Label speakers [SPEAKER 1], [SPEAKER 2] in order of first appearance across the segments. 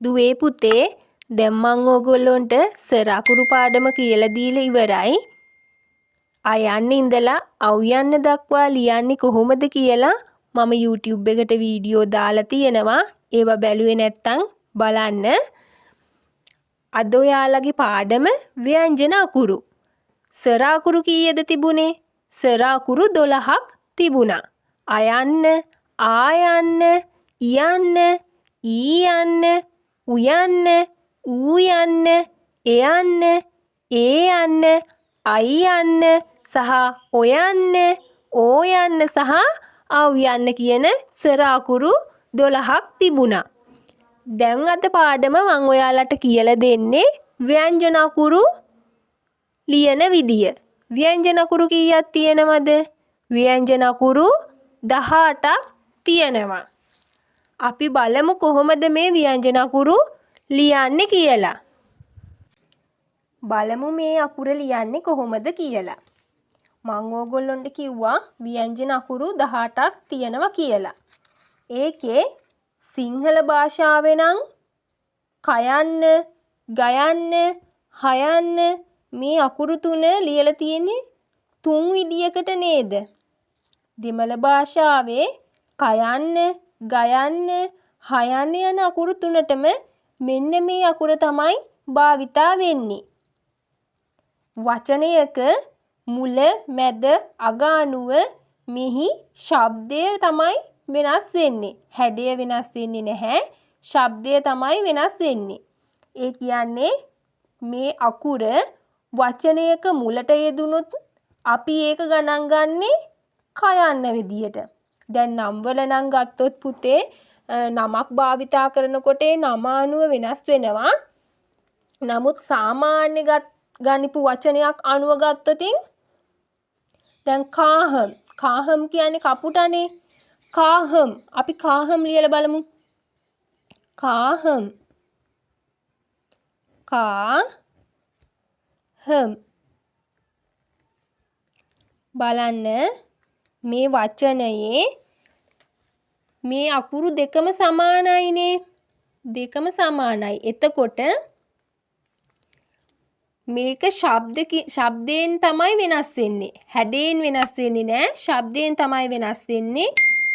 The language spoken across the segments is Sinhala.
[SPEAKER 1] දුවේ පුතේ දැන් මම ඕගොල්ලොන්ට සර අකුරු පාඩම කියලා දීලා ඉවරයි. අයන්න ඉඳලා අව්යන්න දක්වා ලියන්නේ කොහොමද කියලා මම YouTube එකට වීඩියෝ දාලා තියෙනවා. ඒවා බැලුවේ නැත්තම් බලන්න. අද ඔයාලගේ පාඩම ව්‍යංජන අකුරු. සර අකුරු කීයද තිබුණේ? සර අකුරු 12ක් තිබුණා. අයන්න, ආයන්න, ඉයන්න, ඊයන්න, උයන්න, ඌයන්න, එයන්න, ඒයන්න, අයියන්න සහ ඔයන්න, ඕයන්න සහ අව්යන්න කියන සර අකුරු 12ක් තිබුණා. දැන් අද පාඩම මම ඔයාලට කියලා දෙන්නේ ව්‍යංජන අකුරු ලියන විදිය. ව්‍යංජන අකුරු කීයක් තියෙනවද? ව්‍යංජන අකුරු 18ක් තියෙනවා. අපි බලමු කොහොමද මේ ව්‍යංජන අකුරු ලියන්නේ කියලා. බලමු මේ අකුර ලියන්නේ කොහොමද කියලා. මම ඕගොල්ලොන්ට කිව්වා ව්‍යංජන අකුරු 18ක් තියෙනවා කියලා. ඒකේ සිංහල භාෂාවේ නම් කයන්න, ගයන්න, හයන්න මේ අකුරු තුන ලියලා තියෙන්නේ තුන් විදියකට නේද? දෙමළ භාෂාවේ කයන්න, ගයන්න, හයන්න යන අකුරු තුනටම මෙන්න මේ අකුර තමයි භාවිතා වෙන්නේ. වචනයක මුල, මැද, අග අනුව මෙහි ශබ්දය තමයි වෙනස් වෙන්නේ. හැඩය වෙනස් වෙන්නේ නැහැ. ශබ්දය තමයි වෙනස් වෙන්නේ. ඒ කියන්නේ මේ අකුර වචනයක මුලට යෙදුනොත් අපි ඒක ගණන් ගන්නේ කයන්න විදියට. දැන් නම් වල නම් ගත්තොත් පුතේ නමක් භාවිතා කරනකොට ඒ නම අනුව වෙනස් වෙනවා. නමුත් සාමාන්‍ය ගනිපු වචනයක් අනුව ගත්තොතින් දැන් කාහම්. කාහම් කියන්නේ කපුටනේ. කාහම්. අපි කාහම් ලියලා බලමු. කාහම්. කාහම්. බලන්න මේ වචනයේ මේ අකුරු දෙකම සමානයිනේ. දෙකම සමානයි. එතකොට මේක ශබ්දයෙන් තමයි වෙනස් වෙන්නේ. හැඩයෙන් වෙනස් වෙන්නේ නැහැ. ශබ්දයෙන් තමයි වෙනස් වෙන්නේ.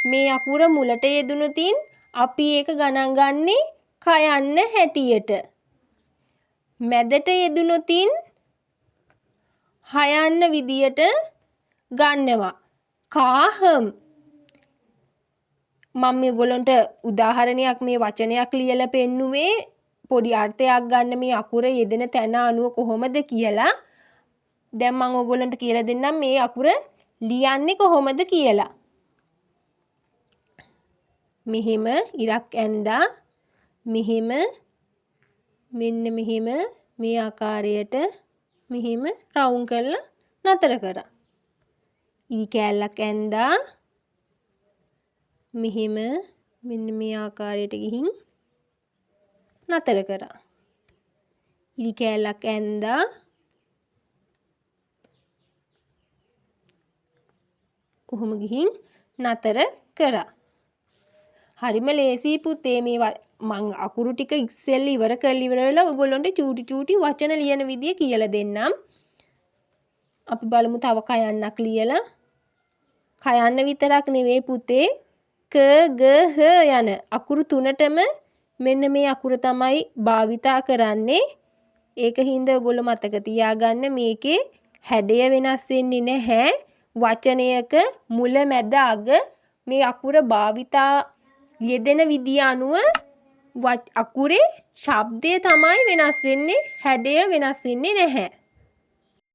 [SPEAKER 1] මේ අකුර මුලට යෙදුනොතින් අපි ඒක ගණන් ගන්නේ කයන්න හැටියට. මැදට යෙදුනොතින් හයන්න විදියට ගන්නවා. කාහම්. මම මේගොල්ලන්ට උදාහරණයක් මේ වචනයක් ලියලා පෙන්නුවේ පොඩි අර්ථයක් ගන්න මේ අකුර යෙදෙන තැන අනුව කොහොමද කියලා. දැන් මම ඔයගොල්ලන්ට කියලා දෙන්නම් මේ අකුර ලියන්නේ කොහොමද කියලා. මෙහෙම ඉරක් ඇඳා මෙහෙම මෙන්න මෙහෙම මේ ආකාරයට මෙහෙම රවුම් කරලා නතර කරා. ඉරි කෑල්ලක් ඇඳා මෙහෙම මෙන්න මේ ආකාරයට ගිහින් නතර කරා. ඉරි කෑල්ලක් ඇඳා කොහොම ගිහින් නතර කරා. හරිම ලේසි පුතේ මේ මං අකුරු ටික ඉස්සෙල්ලා ඉවර කරලා ඉවරලා ඔයගොල්ලන්ට චූටි චූටි වචන ලියන විදිය කියලා දෙන්නම්. අපි බලමු තව කයන්නක් ලියලා. කයන්න විතරක් නෙවෙයි පුතේ ක ග හ යන අකුරු තුනටම මෙන්න මේ අකුර තමයි භාවිතා කරන්නේ. ඒකින්ද ඔයගොල්ලෝ මතක තියාගන්න මේකේ හැඩය වෙනස් වෙන්නේ නැහැ. වචනයක මුල මැද අග මේ අකුර භාවිතා යෙදෙන විදිය අනුව අකුරේ ශබ්දය තමයි වෙනස් වෙන්නේ. හැඩය වෙනස් වෙන්නේ නැහැ.